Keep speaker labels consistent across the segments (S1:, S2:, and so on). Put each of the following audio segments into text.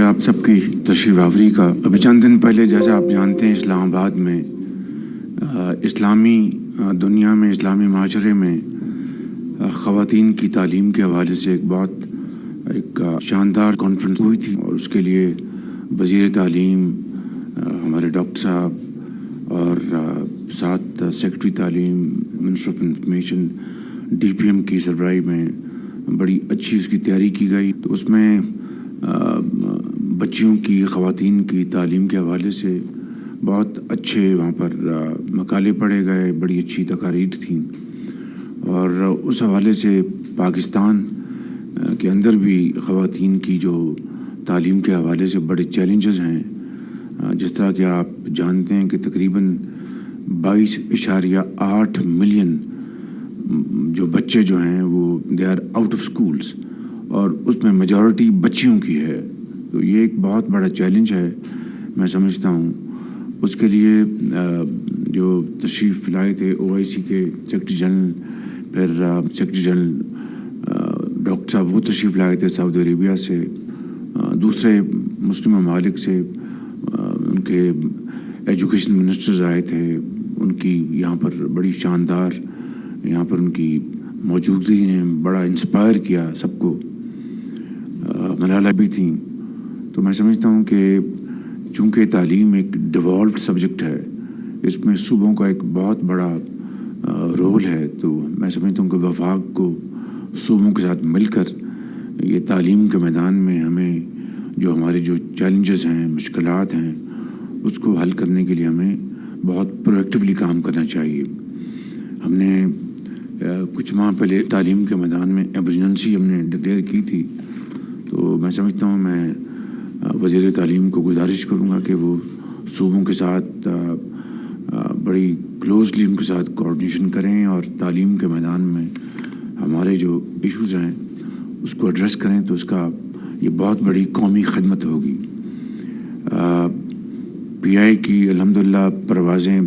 S1: آپ سب کی تشریف آوری کا۔ ابھی چند دن پہلے جیسا آپ جانتے ہیں اسلام آباد میں اسلامی دنیا میں اسلامی معاشرے میں خواتین کی تعلیم کے حوالے سے ایک شاندار کانفرنس ہوئی تھی، اور اس کے لیے وزیر تعلیم ہمارے ڈاکٹر صاحب اور ساتھ سیکرٹری تعلیم minister of information D P M کی سربراہی میں بڑی اچھی اس کی تیاری کی گئی۔ تو اس میں بچیوں کی خواتین کی تعلیم کے حوالے سے بہت اچھے وہاں پر مقالے پڑھے گئے، بڑی اچھی تقاریر تھیں، اور اس حوالے سے پاکستان کے اندر بھی خواتین کی جو تعلیم کے حوالے سے بڑے چیلنجز ہیں، جس طرح کہ آپ جانتے ہیں کہ تقریباً 22.8 ملین جو بچے جو ہیں وہ they are out of schools, اور اس میں میجورٹی بچیوں کی ہے۔ تو یہ ایک بہت بڑا چیلنج ہے میں سمجھتا ہوں۔ اس کے لیے جو تشریف لائے تھے OIC کے سیکرٹری جنرل، پھر سیکرٹری جنرل ڈاکٹر صاحب وہ تشریف لائے تھے سعودی عربیہ سے، دوسرے مسلم ممالک سے ان کے ایجوکیشن منسٹرز آئے تھے، ان کی یہاں پر بڑی شاندار یہاں پر ان کی موجودگی نے بڑا انسپائر کیا سب کو، ملالہ بھی تھیں۔ تو میں سمجھتا ہوں کہ چونکہ تعلیم ایک ڈیوالوڈ سبجیکٹ ہے، اس میں صوبوں کا ایک بہت بڑا رول ہے، تو میں سمجھتا ہوں کہ وفاق کو صوبوں کے ساتھ مل کر یہ تعلیم کے میدان میں ہمیں جو ہمارے جو چیلنجز ہیں، مشکلات ہیں، اس کو حل کرنے کے لیے ہمیں بہت پرویکٹیولی کام کرنا چاہیے۔ ہم نے کچھ ماہ پہلے تعلیم کے میدان میں ایمرجنسی ہم نے ڈکلیئر کی تھی، تو میں سمجھتا ہوں میں وزیر تعلیم کو گزارش کروں گا کہ وہ صوبوں کے ساتھ بڑی کلوزلی ان کے ساتھ کوآرڈینیشن کریں، اور تعلیم کے میدان میں ہمارے جو ایشوز ہیں اس کو ایڈریس کریں، تو اس کا یہ بہت بڑی قومی خدمت ہوگی۔ PI کی الحمدللہ پروازیں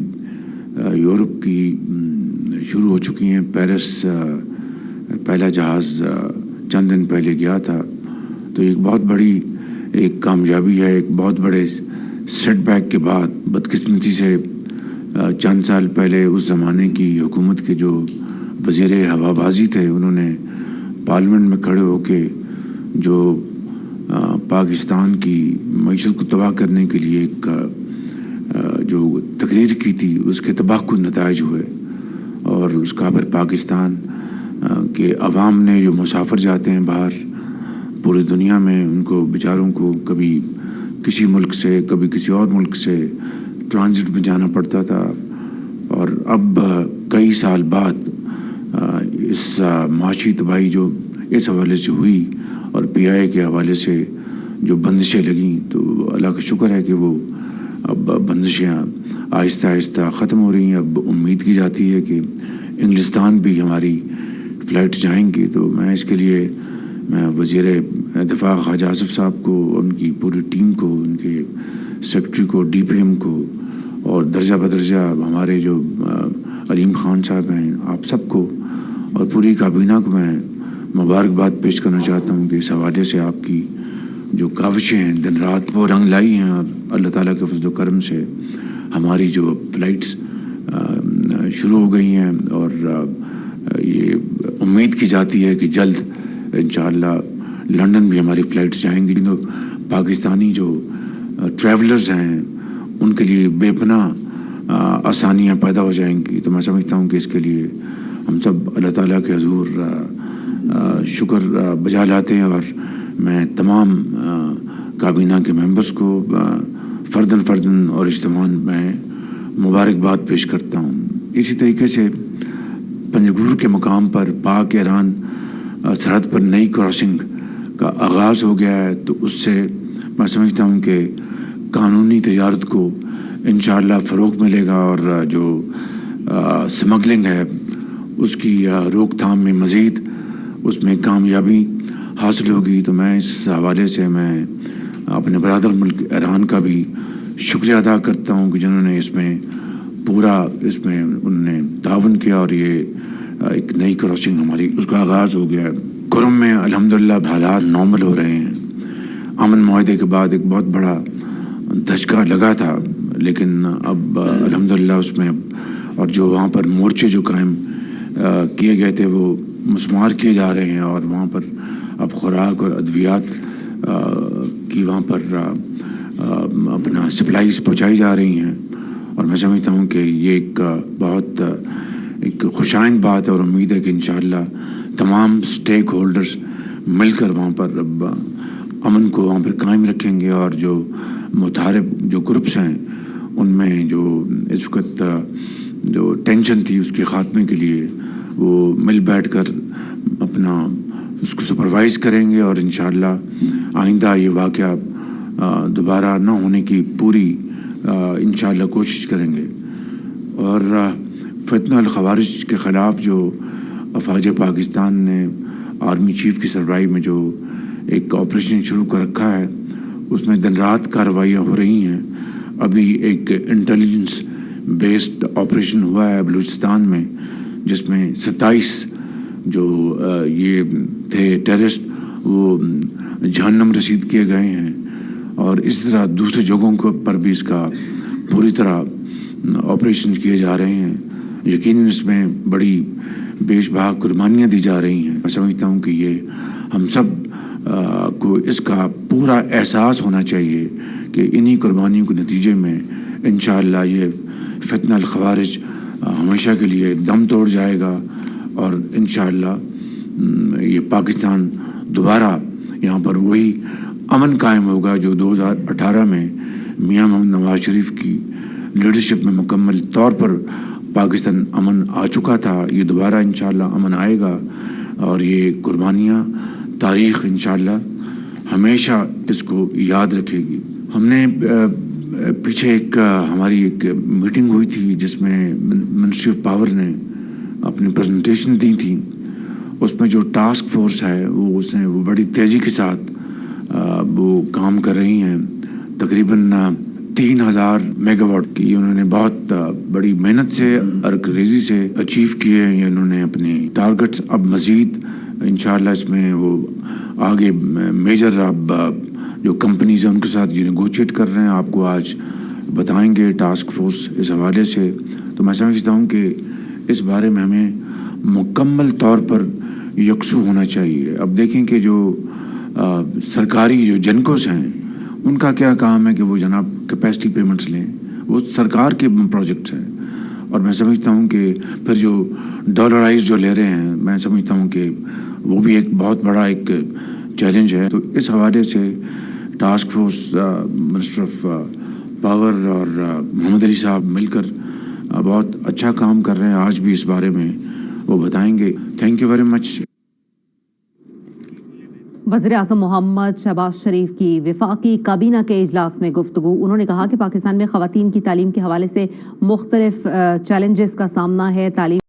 S1: یورپ کی شروع ہو چکی ہیں۔ پیرس پہلا جہاز چند دن پہلے گیا تھا، تو ایک بہت بڑی ایک کامیابی ہے۔ ایک بہت بڑے سیٹ بیک کے بعد بدقسمتی سے چند سال پہلے اس زمانے کی حکومت کے جو وزیر ہوا بازی تھے، انہوں نے پارلیمنٹ میں کھڑے ہو کے جو پاکستان کی معیشت کو تباہ کرنے کے لیے ایک جو تقریر کی تھی، اس کے تباہ کن نتائج ہوئے، اور اس کا پھر پاکستان کے عوام نے جو مسافر جاتے ہیں باہر پوری دنیا میں، ان کو بیچاروں کو کبھی کسی ملک سے کبھی کسی اور ملک سے ٹرانزٹ میں جانا پڑتا تھا، اور اب کئی سال بعد اس معاشی تباہی جو اس حوالے سے ہوئی اور PI کے حوالے سے جو بندشیں لگیں، تو اللہ کا شکر ہے کہ وہ اب بندشیں آہستہ آہستہ ختم ہو رہی ہیں۔ اب امید کی جاتی ہے کہ انگلستان بھی ہماری فلائٹ جائیں گی۔ تو میں اس کے لیے میں وزیر دفاع خواجہ آصف صاحب کو، ان کی پوری ٹیم کو، ان کے سیکرٹری کو، DPM کو، اور درجہ بدرجہ ہمارے جو علیم خان صاحب ہیں، آپ سب کو اور پوری کابینہ کو میں مبارکباد پیش کرنا چاہتا ہوں کہ اس حوالے سے آپ کی جو کاوشیں ہیں دن رات وہ رنگ لائی ہیں، اور اللہ تعالیٰ کے فضل و کرم سے ہماری جو فلائٹس شروع ہو گئی ہیں، اور یہ امید کی جاتی ہے کہ جلد انشاءاللہ لندن بھی ہماری فلائٹس جائیں گی۔ تو پاکستانی جو ٹریولرز ہیں ان کے لیے بے پناہ آسانیاں پیدا ہو جائیں گی۔ تو میں سمجھتا ہوں کہ اس کے لیے ہم سب اللہ تعالیٰ کے حضور شکر بجا لاتے ہیں، اور میں تمام کابینہ کے ممبرز کو فرداً اور اجتماعاً میں مبارکباد پیش کرتا ہوں۔ اسی طریقے سے پنجگور کے مقام پر پاک ایران سرحد پر نئی کراسنگ کا آغاز ہو گیا ہے، تو اس سے میں سمجھتا ہوں کہ قانونی تجارت کو انشاءاللہ فروغ ملے گا، اور جو سمگلنگ ہے اس کی روک تھام میں مزید اس میں کامیابی حاصل ہوگی۔ تو میں اس حوالے سے میں اپنے برادر ملک ایران کا بھی شکریہ ادا کرتا ہوں کہ جنہوں نے اس میں انہوں نے تعاون کیا، اور یہ ایک نئی کراسنگ ہماری اس کا آغاز ہو گیا ہے۔ کرم میں الحمدللہ حالات نارمل ہو رہے ہیں، امن معاہدے کے بعد ایک بہت بڑا دھچکا لگا تھا، لیکن اب الحمدللہ اس میں اور جو وہاں پر مورچے جو قائم کیے گئے تھے وہ مسمار کیے جا رہے ہیں، اور وہاں پر اب خوراک اور ادویات کی وہاں پر اپنا سپلائیز پہنچائی جا رہی ہیں، اور میں سمجھتا ہوں کہ یہ ایک بہت ایک خوشائند بات ہے، اور امید ہے کہ انشاءاللہ تمام سٹیک ہولڈرز مل کر وہاں پر اب امن کو وہاں پر قائم رکھیں گے، اور جو متحارب جو گروپس ہیں ان میں جو اس وقت جو ٹینشن تھی اس کے خاتمے کے لیے وہ مل بیٹھ کر اپنا اس کو سپروائز کریں گے، اور انشاءاللہ آئندہ یہ واقعہ دوبارہ نہ ہونے کی پوری انشاءاللہ کوشش کریں گے۔ اور فتنہ الخوارج کے خلاف جو افواج پاکستان نے آرمی چیف کی سربراہی میں جو ایک آپریشن شروع کر رکھا ہے، اس میں دن رات کارروائیاں ہو رہی ہیں۔ ابھی ایک انٹیلیجنس بیسڈ آپریشن ہوا ہے بلوچستان میں، جس میں 27 جو یہ تھے ٹیررسٹ وہ جہنم رسید کیے گئے ہیں، اور اس طرح دوسرے جگہوں پر بھی اس کا پوری طرح آپریشن کیے جا رہے ہیں۔ یقیناً اس میں بڑی بیش بہا قربانیاں دی جا رہی ہیں۔ میں سمجھتا ہوں کہ یہ ہم سب کو اس کا پورا احساس ہونا چاہیے کہ انہی قربانیوں کے نتیجے میں انشاءاللہ یہ فتنہ الخوارج ہمیشہ کے لیے دم توڑ جائے گا، اور انشاءاللہ یہ پاکستان دوبارہ یہاں پر وہی امن قائم ہوگا جو 2018 میں میاں محمد نواز شریف کی لیڈرشپ میں مکمل طور پر پاکستان امن آ چکا تھا۔ یہ دوبارہ انشاءاللہ امن آئے گا، اور یہ قربانیاں تاریخ انشاءاللہ ہمیشہ اس کو یاد رکھے گی۔ ہم نے پیچھے ہماری ایک میٹنگ ہوئی تھی جس میں منسٹری آف پاور نے اپنی پریزنٹیشن دی تھی، اس میں جو ٹاسک فورس ہے وہ بڑی تیزی کے ساتھ وہ کام کر رہی ہیں۔ تقریباً 3000 میگا واٹ کی انہوں نے بہت بڑی محنت سے اور ریزی سے اچیو کیے ہیں انہوں نے اپنے ٹارگٹس۔ اب مزید انشاءاللہ اس میں وہ آگے میجر اب جو کمپنیز ہیں ان کے ساتھ یہ نیگوشیٹ کر رہے ہیں، آپ کو آج بتائیں گے ٹاسک فورس اس حوالے سے۔ تو میں سمجھتا ہوں کہ اس بارے میں ہمیں مکمل طور پر یکسو ہونا چاہیے۔ اب دیکھیں کہ جو سرکاری جو جنکوز ہیں ان کا کیا کام ہے کہ وہ جناب کیپیسٹی پیمنٹس لیں، وہ سرکار کے پروجیکٹس ہیں، اور میں سمجھتا ہوں کہ پھر جو ڈالرائز جو لے رہے ہیں میں سمجھتا ہوں کہ وہ بھی ایک بہت بڑا ایک چیلنج ہے۔ تو اس حوالے سے task force minister of power اور محمد علی صاحب مل کر بہت اچھا کام کر رہے ہیں، آج بھی اس بارے میں وہ بتائیں گے۔ Thank you very much.
S2: وزیراعظم محمد شہباز شریف کی وفاقی کابینہ کے اجلاس میں گفتگو۔ انہوں نے کہا کہ پاکستان میں خواتین کی تعلیم کے حوالے سے مختلف چیلنجز کا سامنا ہے۔ تعلیم